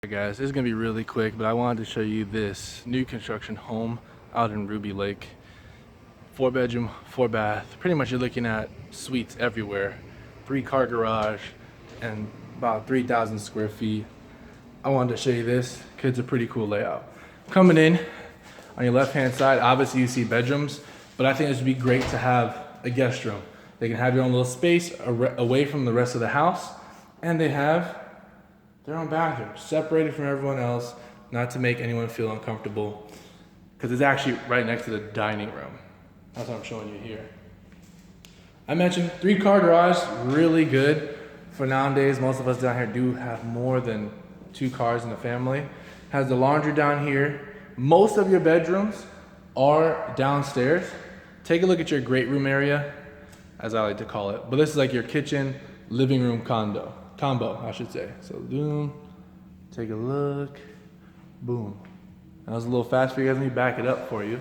Hey guys, this is gonna be really quick, but I wanted to show you this new construction home out in Ruby Lake. 4-bedroom, 4-bath. Pretty much you're looking at suites everywhere. 3-car garage and about 3,000 square feet. I wanted to show you this because it's a pretty cool layout. Coming in on your left hand side, obviously you see bedrooms, but I think this would be great to have a guest room. They can have your own little space away from the rest of the house, and they have their own bathroom, separated from everyone else, not to make anyone feel uncomfortable, because it's actually right next to the dining room. That's what I'm showing you here. I mentioned 3-car garage, really good for nowadays. Most of us down here do have more than 2 cars in the family. Has the laundry down here. Most of your bedrooms are downstairs. Take a look at your great room area, as I like to call it. But this is like your kitchen, living room combo, I should say. So boom, take a look, boom. That was a little fast for you guys. Let me back it up for you.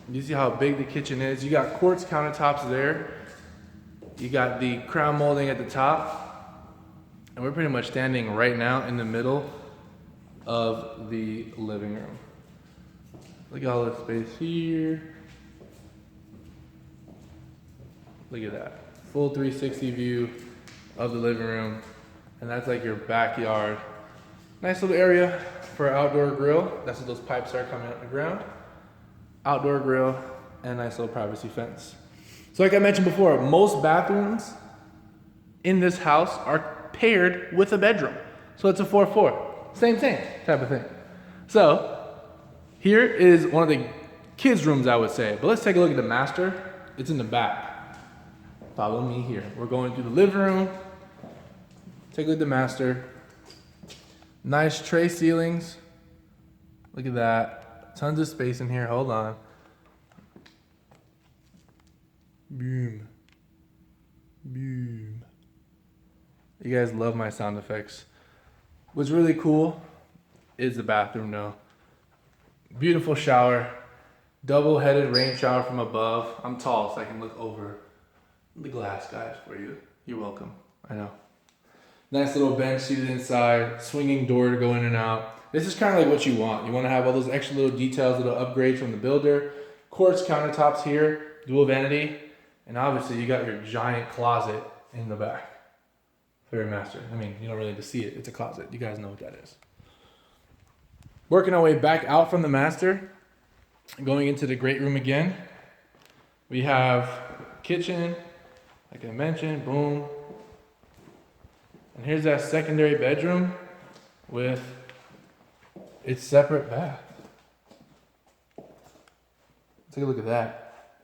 You see how big the kitchen is. You got quartz countertops there. You got the crown molding at the top. And we're pretty much standing right now in the middle of the living room. Look at all this space here. Look at that. Full 360 view of the living room. And that's like your backyard. Nice little area for an outdoor grill. That's what those pipes are coming out of the ground. Outdoor grill and nice little privacy fence. So like I mentioned before, most bathrooms in this house are paired with a bedroom. So it's a 4-4. Same thing, type of thing. So here is one of the kids' rooms, I would say. But let's take a look at the master. It's in the back. Follow me here. We're going through the living room. Take a look at the master. Nice tray ceilings. Look at that. Tons of space in here. Hold on. Boom. Boom. You guys love my sound effects. What's really cool is the bathroom though. Beautiful shower. Double-headed rain shower from above. I'm tall, so I can look over the glass, guys, for you. You're welcome. I know. Nice little bench seated inside. Swinging door to go in and out. This is kind of like what you want. You want to have all those extra little details, little upgrades from the builder. Quartz countertops here. Dual vanity. And obviously you got your giant closet in the back. For your master. I mean, you don't really need to see it. It's a closet. You guys know what that is. Working our way back out from the master. Going into the great room again. We have kitchen. Like I mentioned, boom. And here's that secondary bedroom with its separate bath. Take a look at that.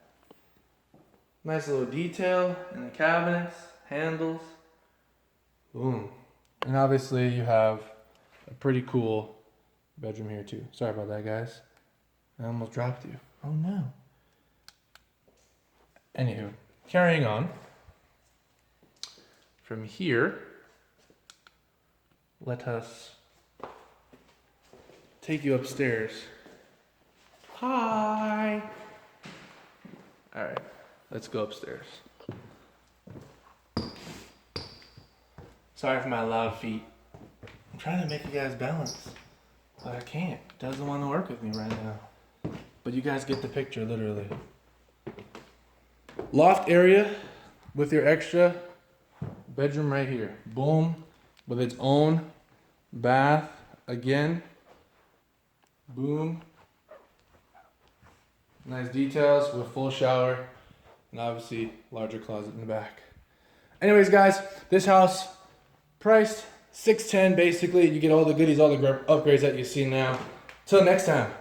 Nice little detail in the cabinets, handles. Boom. And obviously you have a pretty cool bedroom here too. Sorry about that, guys. I almost dropped you. Oh no. Anywho, carrying on. From here, let us take you upstairs. Hi. All right, let's go upstairs. Sorry for my loud feet. I'm trying to make you guys balance, but I can't. It doesn't want to work with me right now. But you guys get the picture, literally. Loft area with your extra bedroom right here. Boom. With its own bath again. Boom. Nice details with full shower. And obviously larger closet in the back. Anyways, guys, this house priced $610 basically. You get all the goodies, all the upgrades that you see now. Till next time.